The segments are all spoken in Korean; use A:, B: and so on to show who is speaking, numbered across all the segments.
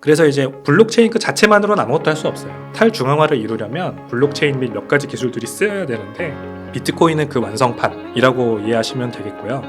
A: 그래서 이제 블록체인 그 자체만으로는 아무것도 할 수 없어요. 탈중앙화를 이루려면 블록체인 및 몇 가지 기술들이 쓰여야 되는데 비트코인은 그 완성판이라고 이해하시면 되겠고요.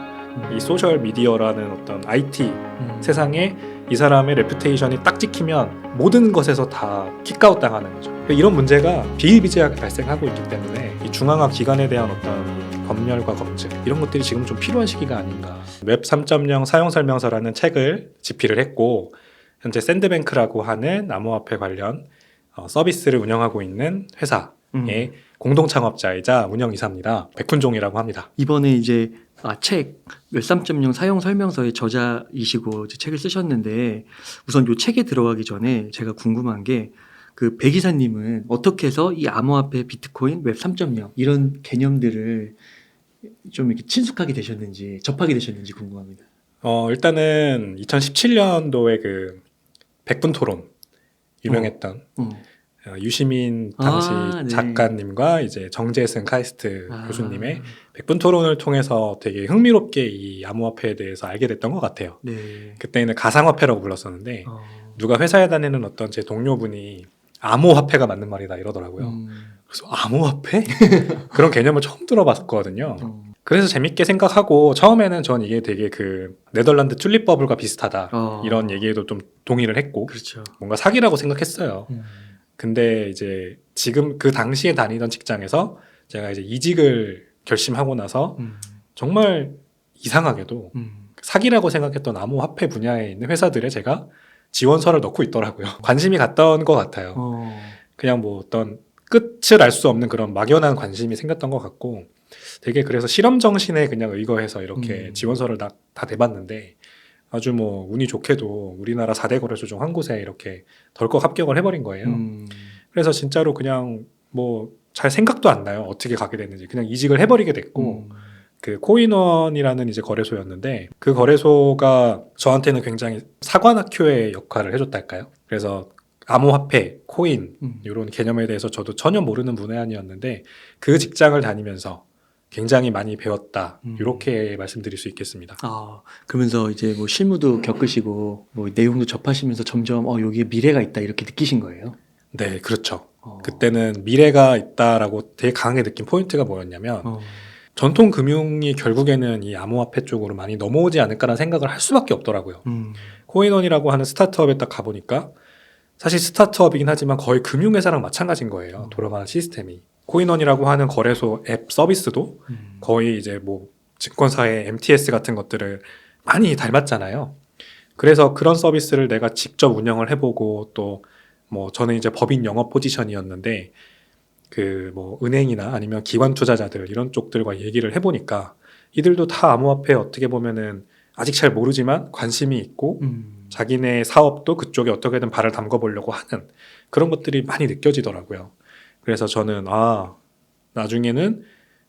A: 이 소셜 미디어라는 어떤 IT 세상에 이 사람의 레퓨테이션이 딱 찍히면 모든 것에서 다 킥아웃 당하는 거죠. 이런 문제가 비일비재하게 발생하고 있기 때문에 이 중앙화 기관에 대한 어떤 검열과 검증 이런 것들이 지금 좀 필요한 시기가 아닌가. 웹 3.0 사용설명서라는 책을 집필을 했고 현재 샌드뱅크라고 하는 암호화폐 관련 서비스를 운영하고 있는 회사의 공동 창업자이자 운영이사입니다. 백훈종이라고 합니다.
B: 이번에 이제 책 웹 3.0 사용 설명서의 저자이시고 이제 책을 쓰셨는데 우선 이 책에 들어가기 전에 제가 궁금한 게 그 백 이사님은 어떻게 해서 이 암호화폐, 비트코인, 웹 3.0 이런 개념들을 좀 이렇게 친숙하게 되셨는지 접하게 되셨는지 궁금합니다.
A: 일단은 2017년도에 그 백분 토론 유명했던 유시민 당시
B: 네.
A: 작가님과 이제 정재승 카이스트 교수님의 백분 토론을 통해서 되게 흥미롭게 이 암호화폐에 대해서 알게 됐던 것 같아요.
B: 네.
A: 그때는 가상화폐라고 불렀었는데 누가 회사에 다니는 어떤 제 동료분이 암호화폐가 맞는 말이다 이러더라고요. 그래서 암호화폐? 그런 개념을 처음 들어봤거든요. 그래서 재밌게 생각하고 처음에는 전 이게 되게 그 네덜란드 튤립 버블과 비슷하다 이런 얘기에도 좀 동의를 했고
B: 그렇죠.
A: 뭔가 사기라고 생각했어요. 근데 이제 지금 그 당시에 다니던 직장에서 제가 이제 이직을 결심하고 나서 정말 이상하게도 사기라고 생각했던 암호화폐 분야에 있는 회사들에 제가 지원서를 넣고 있더라고요. 관심이 갔던 것 같아요. 그냥 뭐 어떤 끝을 알 수 없는 그런 막연한 관심이 생겼던 것 같고 되게 그래서 실험 정신에 그냥 의거해서 이렇게 지원서를 다 내봤는데 아주 뭐 운이 좋게도 우리나라 4대 거래소 중 한 곳에 이렇게 덜컥 합격을 해버린 거예요. 그래서 진짜로 그냥 뭐 잘 생각도 안 나요. 어떻게 가게 됐는지. 그냥 이직을 해버리게 됐고 그 코인원이라는 이제 거래소였는데 그 거래소가 저한테는 굉장히 사관학교의 역할을 해줬달까요? 그래서 암호화폐, 코인 이런 개념에 대해서 저도 전혀 모르는 문외한이었는데 그 직장을 다니면서 굉장히 많이 배웠다 이렇게 말씀드릴 수 있겠습니다.
B: 그러면서 이제 뭐 실무도 겪으시고 뭐 내용도 접하시면서 점점 여기에 미래가 있다 이렇게 느끼신 거예요?
A: 네, 그렇죠. 그때는 미래가 있다라고 되게 강하게 느낀 포인트가 뭐였냐면 전통 금융이 결국에는 이 암호화폐 쪽으로 많이 넘어오지 않을까라는 생각을 할 수밖에 없더라고요. 코인원이라고 하는 스타트업에 딱 가보니까 사실 스타트업이긴 하지만 거의 금융회사랑 마찬가지인 거예요. 돌아가는 시스템이. 코인원이라고 하는 거래소 앱 서비스도 거의 이제 뭐 증권사의 MTS 같은 것들을 많이 닮았잖아요. 그래서 그런 서비스를 내가 직접 운영을 해보고 또 뭐 저는 이제 법인 영업 포지션이었는데 그 뭐 은행이나 아니면 기관 투자자들 이런 쪽들과 얘기를 해보니까 이들도 다 암호화폐 어떻게 보면은 아직 잘 모르지만 관심이 있고 자기네 사업도 그쪽에 어떻게든 발을 담궈 보려고 하는 그런 것들이 많이 느껴지더라고요. 그래서 저는 나중에는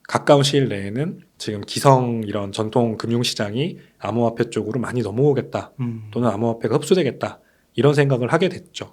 A: 가까운 시일 내에는 지금 기성 이런 전통 금융시장이 암호화폐 쪽으로 많이 넘어오겠다 또는 암호화폐가 흡수되겠다 이런 생각을 하게 됐죠.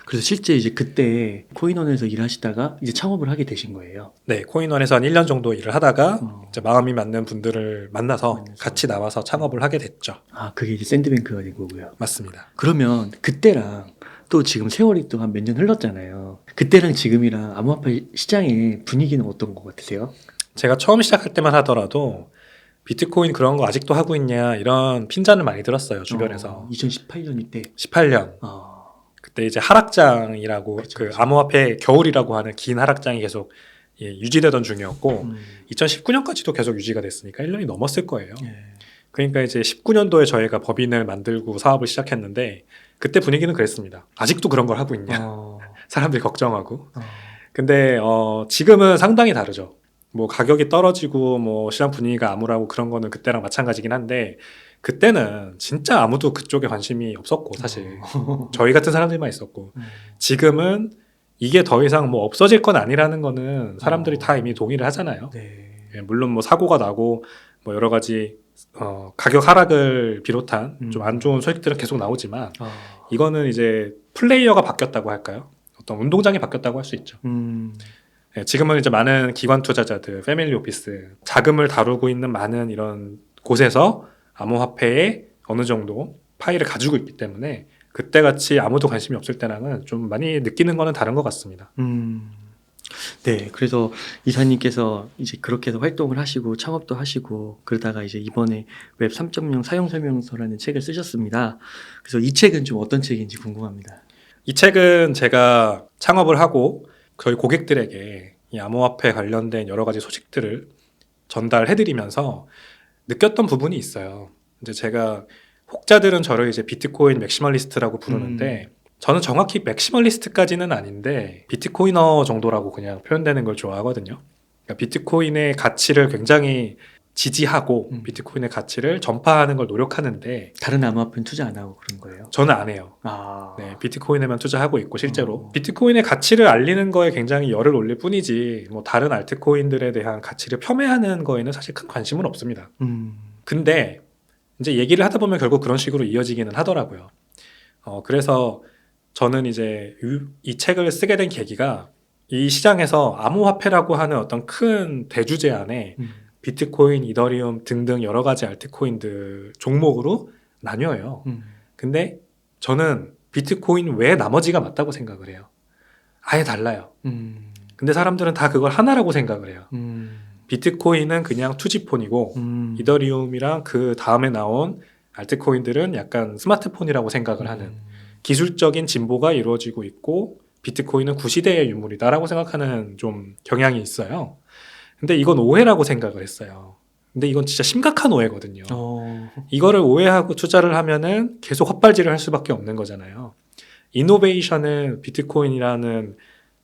B: 그래서 실제 이제 그때 코인원에서 일하시다가 이제 창업을 하게 되신 거예요?
A: 네, 코인원에서 한 1년 정도 일을 하다가 이제 마음이 맞는 분들을 만나서 같이 나와서 창업을 하게 됐죠.
B: 그게 이제 샌드뱅크가 된 거고요.
A: 맞습니다.
B: 그러면 그때랑 또 지금 세월이 또 한 몇 년 흘렀잖아요. 그때랑 지금이랑 암호화폐 시장의 분위기는 어떤 것 같으세요?
A: 제가 처음 시작할 때만 하더라도 비트코인 그런 거 아직도 하고 있냐 이런 핀잔을 많이 들었어요, 주변에서.
B: 2018년 이때.
A: 18년. 그때 이제 하락장이라고 그쵸. 암호화폐 겨울이라고 하는 긴 하락장이 계속 유지되던 중이었고 2019년까지도 계속 유지가 됐으니까 1년이 넘었을 거예요. 그러니까 이제 19년도에 저희가 법인을 만들고 사업을 시작했는데 그때 분위기는 그랬습니다. 아직도 그런 걸 하고 있냐. 사람들이 걱정하고. 근데 지금은 상당히 다르죠. 뭐 가격이 떨어지고 뭐 시장 분위기가 암울하고 그런 거는 그때랑 마찬가지긴 한데 그때는 진짜 아무도 그쪽에 관심이 없었고 사실 저희 같은 사람들만 있었고 지금은 이게 더 이상 뭐 없어질 건 아니라는 거는 사람들이 다 이미 동의를 하잖아요. 물론 뭐 사고가 나고 뭐 여러 가지 가격 하락을 비롯한 좀 안 좋은 소식들은 계속 나오지만 이거는 이제 플레이어가 바뀌었다고 할까요? 어떤 운동장이 바뀌었다고 할 수 있죠. 지금은 이제 많은 기관 투자자들, 패밀리 오피스, 자금을 다루고 있는 많은 이런 곳에서 암호화폐에 어느 정도 파일을 가지고 있기 때문에 그때 같이 아무도 관심이 없을 때랑은 좀 많이 느끼는 거는 다른 것 같습니다.
B: 네, 그래서 이사님께서 이제 그렇게 해서 활동을 하시고 창업도 하시고 그러다가 이제 이번에 웹 3.0 사용 설명서라는 책을 쓰셨습니다. 그래서 이 책은 좀 어떤 책인지 궁금합니다.
A: 이 책은 제가 창업을 하고 저희 고객들에게 이 암호화폐 관련된 여러 가지 소식들을 전달해드리면서 느꼈던 부분이 있어요. 이제 제가 혹자들은 저를 이제 비트코인 맥시멀리스트라고 부르는데 저는 정확히 맥시멀리스트까지는 아닌데 비트코이너 정도라고 그냥 표현되는 걸 좋아하거든요. 그러니까 비트코인의 가치를 굉장히 지지하고 비트코인의 가치를 전파하는 걸 노력하는데
B: 다른 암호화폐는 투자 안 하고 그런 거예요?
A: 저는 안 해요. 네, 비트코인에만 투자하고 있고 실제로 비트코인의 가치를 알리는 거에 굉장히 열을 올릴 뿐이지 뭐 다른 알트코인들에 대한 가치를 폄훼하는 거에는 사실 큰 관심은 없습니다. 근데 이제 얘기를 하다 보면 결국 그런 식으로 이어지기는 하더라고요. 그래서 저는 이제 이 책을 쓰게 된 계기가 이 시장에서 암호화폐라고 하는 어떤 큰 대주제 안에 비트코인, 이더리움 등등 여러 가지 알트코인들 종목으로 나뉘어요. 근데 저는 비트코인 외에 나머지가 맞다고 생각을 해요. 아예 달라요. 근데 사람들은 다 그걸 하나라고 생각을 해요. 비트코인은 그냥 투지폰이고 이더리움이랑 그 다음에 나온 알트코인들은 약간 스마트폰이라고 생각을 하는 기술적인 진보가 이루어지고 있고 비트코인은 구시대의 유물이다라고 생각하는 좀 경향이 있어요. 근데 이건 오해라고 생각을 했어요. 근데 이건 진짜 심각한 오해거든요. 이거를 오해하고 투자를 하면은 계속 헛발질을 할 수밖에 없는 거잖아요. 이노베이션은 비트코인이라는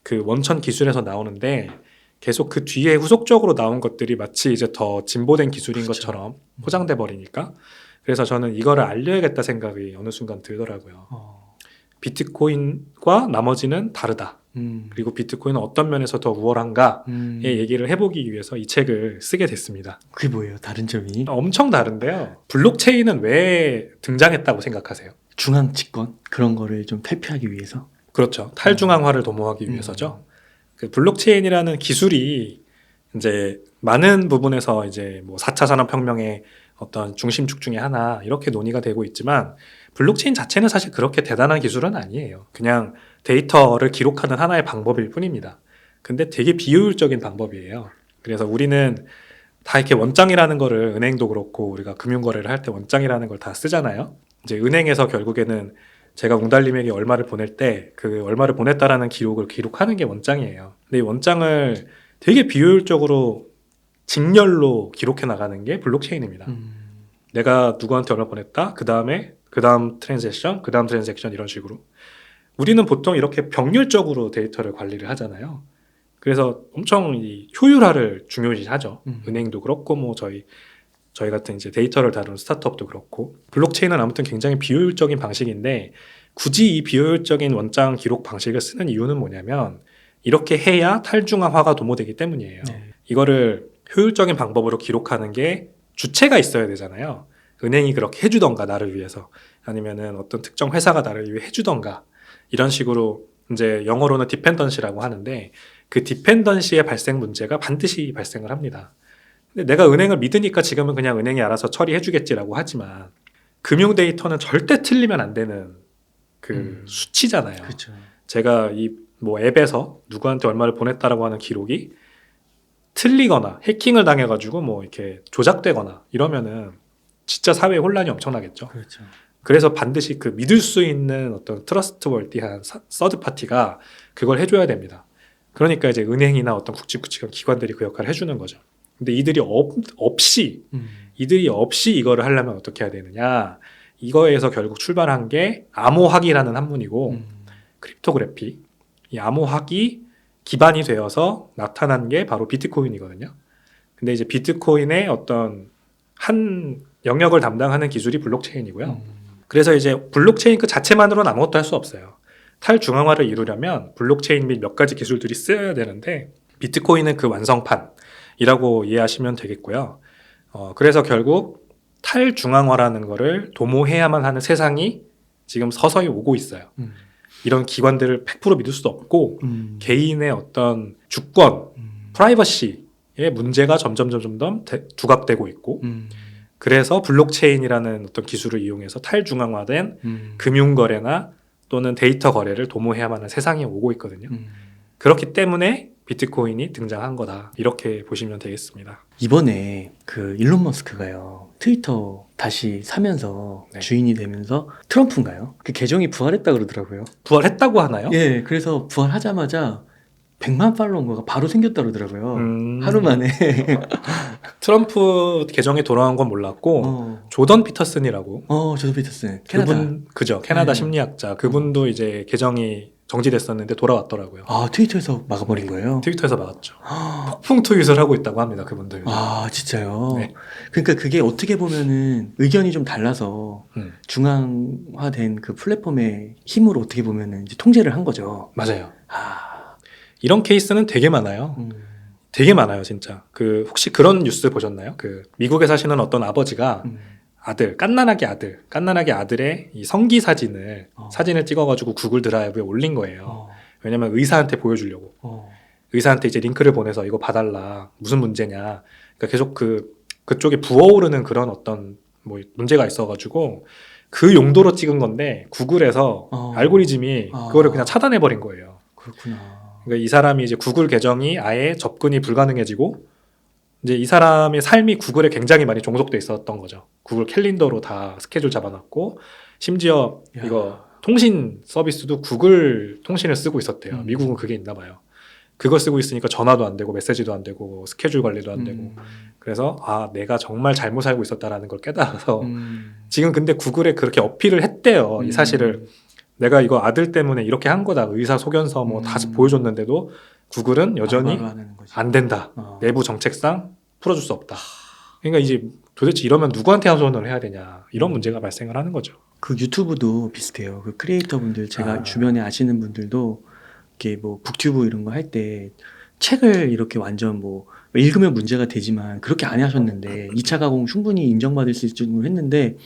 A: 그 원천 기술에서 나오는데 계속 그 뒤에 후속적으로 나온 것들이 마치 이제 더 진보된 기술인
B: 그렇죠.
A: 것처럼 포장돼 버리니까 그래서 저는 이거를 알려야겠다 생각이 어느 순간 들더라고요. 비트코인과 나머지는 다르다. 그리고 비트코인은 어떤 면에서 더 우월한가의 얘기를 해보기 위해서 이 책을 쓰게 됐습니다.
B: 그게 뭐예요? 다른 점이?
A: 엄청 다른데요. 블록체인은 왜 등장했다고 생각하세요?
B: 중앙 집권 그런 거를 좀 탈피하기 위해서.
A: 그렇죠. 탈중앙화를 도모하기 위해서죠. 그 블록체인이라는 기술이 이제 많은 부분에서 이제 뭐 4차 산업혁명의 어떤 중심축 중에 하나 이렇게 논의가 되고 있지만 블록체인 자체는 사실 그렇게 대단한 기술은 아니에요. 그냥 데이터를 기록하는 하나의 방법일 뿐입니다. 근데 되게 비효율적인 방법이에요. 그래서 우리는 다 이렇게 원장이라는 거를 은행도 그렇고 우리가 금융거래를 할 때 원장이라는 걸 다 쓰잖아요. 이제 은행에서 결국에는 제가 웅달님에게 얼마를 보낼 때 그 얼마를 보냈다라는 기록을 기록하는 게 원장이에요. 근데 이 원장을 되게 비효율적으로 직렬로 기록해 나가는 게 블록체인입니다. 내가 누구한테 얼마 보냈다, 그 다음 트랜잭션, 그 다음 트랜잭션 이런 식으로. 우리는 보통 이렇게 병렬적으로 데이터를 관리를 하잖아요. 그래서 엄청 이 효율화를 중요시하죠. 은행도 그렇고 뭐 저희 같은 이제 데이터를 다루는 스타트업도 그렇고 블록체인은 아무튼 굉장히 비효율적인 방식인데 굳이 이 비효율적인 원장 기록 방식을 쓰는 이유는 뭐냐면 이렇게 해야 탈중앙화가 도모되기 때문이에요. 이거를 효율적인 방법으로 기록하는 게 주체가 있어야 되잖아요. 은행이 그렇게 해주던가 나를 위해서 아니면은 어떤 특정 회사가 나를 위해 해주던가 이런 식으로 이제 영어로는 디펜던시라고 하는데 그 디펜던시의 발생 문제가 반드시 발생을 합니다. 근데 내가 은행을 믿으니까 지금은 그냥 은행이 알아서 처리해주겠지라고 하지만 금융 데이터는 절대 틀리면 안 되는 그 수치잖아요.
B: 그렇죠.
A: 제가 이 뭐 앱에서 누구한테 얼마를 보냈다라고 하는 기록이 틀리거나 해킹을 당해가지고 뭐 이렇게 조작되거나 이러면은 진짜 사회에 혼란이 엄청나겠죠.
B: 그렇죠.
A: 그래서 반드시 그 믿을 수 있는 어떤 트러스트월디한 서드 파티가 그걸 해줘야 됩니다. 그러니까 이제 은행이나 어떤 굵직굵직한 기관들이 그 역할을 해주는 거죠. 근데 이들이 없이 이거를 하려면 어떻게 해야 되느냐? 이거에서 결국 출발한 게 암호학이라는 학문이고 크립토그래피. 이 암호학이 기반이 되어서 나타난 게 바로 비트코인이거든요. 근데 이제 비트코인의 어떤 한 영역을 담당하는 기술이 블록체인이고요. 그래서 이제 블록체인 그 자체만으로는 아무것도 할 수 없어요. 탈중앙화를 이루려면 블록체인 및 몇 가지 기술들이 쓰여야 되는데 비트코인은 그 완성판이라고 이해하시면 되겠고요. 그래서 결국 탈중앙화라는 거를 도모해야만 하는 세상이 지금 서서히 오고 있어요. 이런 기관들을 100% 믿을 수도 없고 개인의 어떤 주권, 프라이버시의 문제가 점점 두각되고 있고 그래서 블록체인이라는 어떤 기술을 이용해서 탈중앙화된 금융거래나 또는 데이터 거래를 도모해야만 하는 세상이 오고 있거든요. 그렇기 때문에 비트코인이 등장한 거다. 이렇게 보시면 되겠습니다.
B: 이번에 그 일론 머스크가요 트위터 다시 사면서
A: 네.
B: 주인이 되면서 트럼프인가요? 그 계정이 부활했다 그러더라고요.
A: 부활했다고 하나요?
B: 예, 그래서 부활하자마자 100만 팔로워가 바로 생겼다 그러더라고요. 하루 만에.
A: 트럼프 계정에 돌아간 건 몰랐고 조던 피터슨이라고
B: 저도 피터슨. 캐나다.
A: 그죠. 캐나다
B: 네.
A: 심리학자. 그분도 이제 계정이 정지됐었는데 돌아왔더라고요.
B: 아, 트위터에서 막아버린 거예요?
A: 트위터에서 막았죠. 폭풍 트윗을 하고 있다고 합니다. 그분도. 요즘.
B: 아, 진짜요?
A: 네.
B: 그러니까 그게 어떻게 보면은 의견이 좀 달라서 중앙화된 그 플랫폼의 힘으로 어떻게 보면은 이제 통제를 한 거죠.
A: 맞아요.
B: 아,
A: 이런 케이스는 되게 많아요. 되게 많아요, 진짜. 그 혹시 그런 뉴스 보셨나요? 그 미국에 사시는 어떤 아버지가 깐난아기 아들의 이 성기 사진을 찍어가지고 구글 드라이브에 올린 거예요. 왜냐면 의사한테 보여주려고. 의사한테 이제 링크를 보내서 이거 봐달라. 무슨 문제냐. 그러니까 계속 그쪽에 부어오르는 그런 어떤 뭐 문제가 있어가지고 그 용도로 찍은 건데 구글에서 알고리즘이 그거를 그냥 차단해버린 거예요.
B: 그렇구나.
A: 그러니까 이 사람이 이제 구글 계정이 아예 접근이 불가능해지고 이제 이 사람의 삶이 구글에 굉장히 많이 종속돼 있었던 거죠. 구글 캘린더로 다 스케줄 잡아놨고 심지어
B: 야.
A: 이거 통신 서비스도 구글 통신을 쓰고 있었대요. 미국은 그게 있나 봐요. 그거 쓰고 있으니까 전화도 안 되고 메시지도 안 되고 스케줄 관리도 안 되고 그래서 아 내가 정말 잘못 살고 있었다라는 걸 깨달아서 지금 근데 구글에 그렇게 어필을 했대요. 이 사실을 내가 이거 아들 때문에 이렇게 한 거다. 의사 소견서 뭐 다 보여줬는데도 구글은 여전히 안 된다. 내부 정책상 풀어줄 수 없다. 그러니까 이제 도대체 이러면 누구한테 하소연을 해야 되냐. 이런 문제가 발생을 하는 거죠.
B: 그 유튜브도 비슷해요. 그 크리에이터 분들 제가 주변에 아시는 분들도 이렇게 뭐 북튜브 이런 거 할 때 책을 이렇게 완전 뭐 읽으면 문제가 되지만 그렇게 안 하셨는데 2차 가공 충분히 인정받을 수 있을 정도로 했는데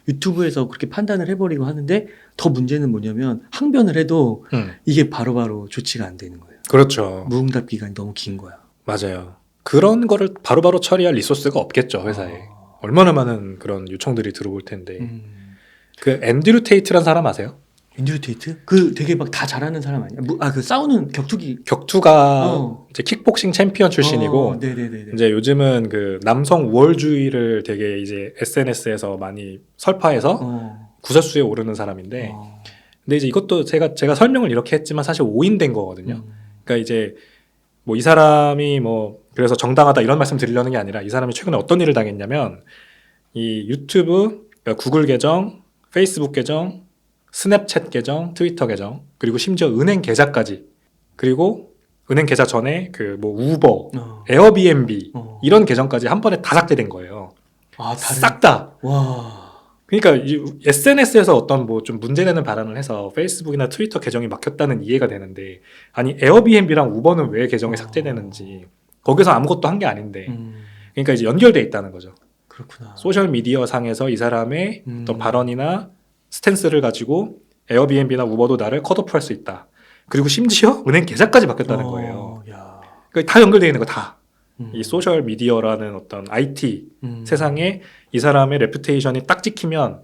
B: 유튜브에서 그렇게 판단을 해버리고 하는데 더 문제는 뭐냐면 항변을 해도 이게 바로바로 조치가 안 되는 거예요.
A: 그렇죠.
B: 무응답 기간이 너무 긴 거야.
A: 맞아요. 그런 거를 바로바로 처리할 리소스가 없겠죠, 회사에. 얼마나 많은 그런 요청들이 들어올 텐데. 그 앤드류 테이트란 사람 아세요?
B: 앤드류 테이트? 그 되게 막 다 잘하는 사람 아니야? 그 싸우는
A: 격투가 이제 킥복싱 챔피언 출신이고
B: 네네네.
A: 이제 요즘은 그 남성 우월주의를 되게 이제 SNS에서 많이 설파해서 구설수에 오르는 사람인데 근데 이제 이것도 제가 설명을 이렇게 했지만 사실 오인된 거거든요. 그러니까 이제 뭐 이 사람이 뭐 그래서 정당하다 이런 말씀 드리려는 게 아니라 이 사람이 최근에 어떤 일을 당했냐면 이 유튜브, 그러니까 구글 계정, 페이스북 계정, 스냅챗 계정, 트위터 계정, 그리고 심지어 은행 계좌까지, 그리고 은행 계좌 전에 그 뭐 우버, 에어비앤비 이런 계정까지 한 번에 다 삭제된 거예요. 싹 다.
B: 와.
A: 그러니까 이 SNS에서 어떤 뭐 좀 문제되는 발언을 해서 페이스북이나 트위터 계정이 막혔다는 이해가 되는데 아니 에어비앤비랑 우버는 왜 계정이 삭제되는지 거기서 아무것도 한 게 아닌데 그러니까 이제 연결돼 있다는 거죠.
B: 그렇구나.
A: 소셜 미디어 상에서 이 사람의 어떤 발언이나 스탠스를 가지고 에어비앤비나 우버도 나를 컷오프할 수 있다. 그리고 심지어 은행 계좌까지 바뀌었다는 거예요. 그러니까 다 연결되어 있는 거 다. 이 소셜 미디어라는 어떤 IT 세상에 이 사람의 레퓨테이션이 딱 찍히면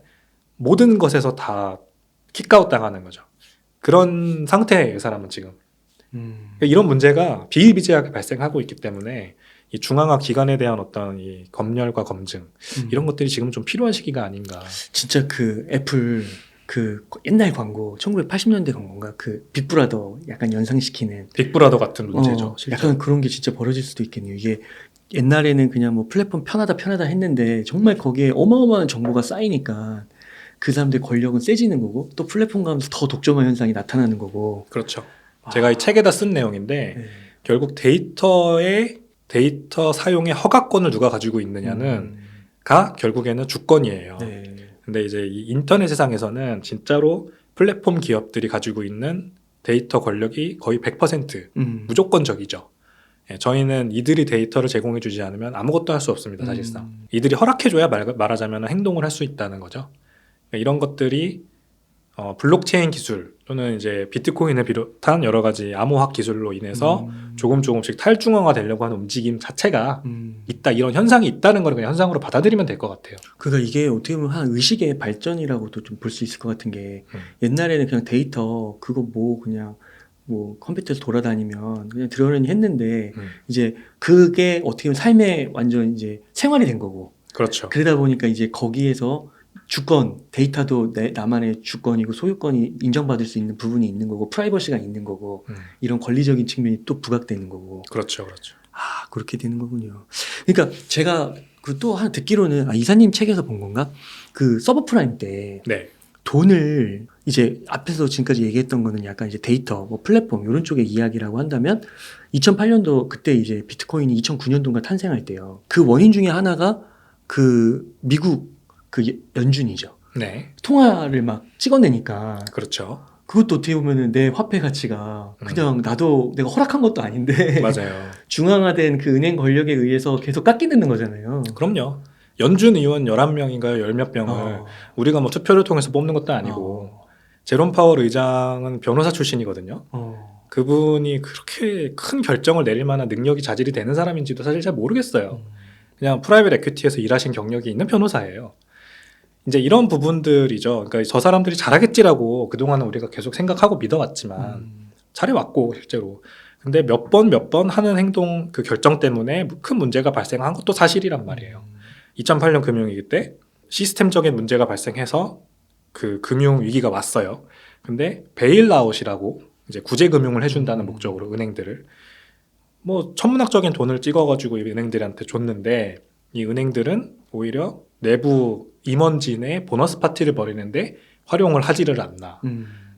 A: 모든 것에서 다 킥아웃 당하는 거죠. 그런 상태예요, 이 사람은 지금. 그러니까 이런 문제가 비일비재하게 발생하고 있기 때문에 이 중앙화 기관에 대한 어떤 이 검열과 검증 이런 것들이 지금 좀 필요한 시기가 아닌가.
B: 진짜 그 애플 그 옛날 광고 1980년대 광고인가 그 빅브라더 약간 연상시키는
A: 빅브라더 같은 문제죠.
B: 약간 그런 게 진짜 벌어질 수도 있겠네요. 이게 옛날에는 그냥 뭐 플랫폼 편하다 했는데 정말 거기에 어마어마한 정보가 쌓이니까 그 사람들 권력은 세지는 거고 또 플랫폼 가면서 더 독점화 현상이 나타나는 거고.
A: 그렇죠. 제가 이 책에다 쓴 내용인데 결국 데이터 사용의 허가권을 누가 가지고 있느냐는 가 결국에는 주권이에요. 근데 이제 이 인터넷 세상에서는 진짜로 플랫폼 기업들이 가지고 있는 데이터 권력이 거의 100% 무조건적이죠. 저희는 이들이 데이터를 제공해주지 않으면 아무것도 할 수 없습니다. 사실상 이들이 허락해줘야 말하자면 행동을 할 수 있다는 거죠. 이런 것들이 블록체인 기술 또는 이제 비트코인을 비롯한 여러 가지 암호화 기술로 인해서 조금씩 탈중앙화 되려고 하는 움직임 자체가 있다, 이런 현상이 있다는 걸 그냥 현상으로 받아들이면 될 것 같아요.
B: 그러니까 이게 어떻게 보면 한 의식의 발전이라고도 좀 볼 수 있을 것 같은 게 옛날에는 그냥 데이터 그거 뭐 그냥 뭐 컴퓨터에서 돌아다니면 그냥 들어오려니 했는데 이제 그게 어떻게 보면 삶의 완전 이제 생활이 된 거고
A: 그렇죠.
B: 그러다 보니까 이제 거기에서 주권, 데이터도 나만의 주권이고 소유권이 인정받을 수 있는 부분이 있는 거고 프라이버시가 있는 거고 이런 권리적인 측면이 또 부각되는 거고.
A: 그렇죠. 그렇죠.
B: 아, 그렇게 되는 거군요. 그러니까 제가 그 또 하나 듣기로는 이사님 책에서 본 건가? 그 서브프라임 때
A: 네.
B: 돈을 이제 앞에서 지금까지 얘기했던 거는 약간 이제 데이터, 뭐 플랫폼 이런 쪽의 이야기라고 한다면 2008년도 그때 이제 비트코인이 2009년도인가 탄생할 때요. 그 원인 중에 하나가 그 미국 그 연준이죠.
A: 네.
B: 통화를 막 찍어내니까
A: 그렇죠.
B: 그것도 어떻게 보면은 내 화폐 가치가 그냥 나도 내가 허락한 것도 아닌데
A: 맞아요.
B: 중앙화된 그 은행 권력에 의해서 계속 깎이는 거잖아요.
A: 그럼요. 연준 의원 11명인가요? 열 몇 명을 우리가 뭐 투표를 통해서 뽑는 것도 아니고 제롬 파월 의장은 변호사 출신이거든요. 그분이 그렇게 큰 결정을 내릴 만한 능력이 자질이 되는 사람인지도 사실 잘 모르겠어요. 그냥 프라이빗 에퀴티에서 일하신 경력이 있는 변호사예요. 이제 이런 부분들이죠. 그러니까 저 사람들이 잘하겠지라고 그동안은 우리가 계속 생각하고 믿어왔지만 잘해왔고 실제로. 근데 몇 번 하는 행동 그 결정 때문에 큰 문제가 발생한 것도 사실이란 말이에요. 2008년 금융위기 때 시스템적인 문제가 발생해서 그 금융 위기가 왔어요. 근데 베일아웃이라고 이제 구제 금융을 해준다는 목적으로 은행들을 뭐 천문학적인 돈을 찍어가지고 이 은행들한테 줬는데 이 은행들은 오히려 내부 임원진의 보너스 파티를 벌이는데 활용을 하지를 않나.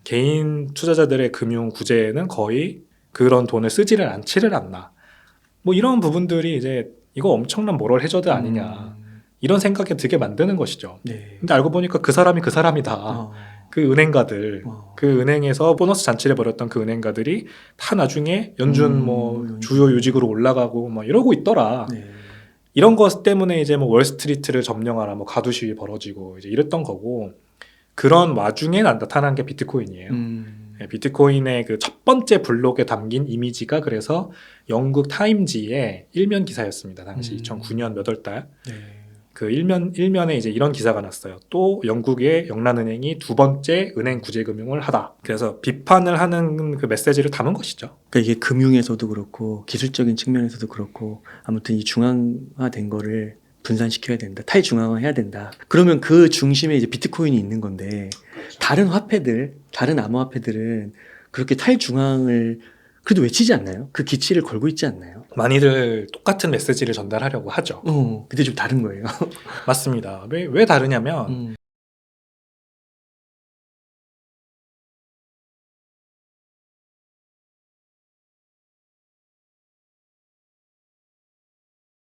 A: 개인 투자자들의 금융 구제에는 거의 그런 돈을 쓰지를 않지를 않나. 뭐 이런 부분들이 이제 이거 엄청난 모럴 해저드 아니냐. 이런 생각이 들게 만드는 것이죠.
B: 네.
A: 근데 알고 보니까 그 사람이 그 사람이다. 그 은행가들, 그 은행에서 보너스 잔치를 벌였던 그 은행가들이 다 나중에 연준 뭐 주요 요직으로 올라가고 뭐 이러고 있더라.
B: 네.
A: 이런 것 때문에 이제 뭐 월스트리트를 점령하라, 뭐 가두 시위 벌어지고 이제 이랬던 거고, 그런 와중에 나타난 게 비트코인이에요. 네, 비트코인의 그 첫 번째 블록에 담긴 이미지가 그래서 영국 타임지의 일면 기사였습니다. 당시 2009년 몇 월 달.
B: 네.
A: 그 일면에 이제 이런 기사가 났어요. 또 영국의 영란은행이 두 번째 은행 구제 금융을 하다. 그래서 비판을 하는 그 메시지를 담은 것이죠.
B: 그러니까 이게 금융에서도 그렇고 기술적인 측면에서도 그렇고 아무튼 이 중앙화된 거를 분산시켜야 된다. 탈중앙화해야 된다. 그러면 그 중심에 이제 비트코인이 있는 건데 다른 화폐들, 다른 암호화폐들은 그렇게 탈중앙을 그래도 외치지 않나요? 그 기치를 걸고 있지 않나요?
A: 많이들 똑같은 메시지를 전달하려고 하죠.
B: 근데 좀 다른 거예요.
A: 맞습니다. 왜 다르냐면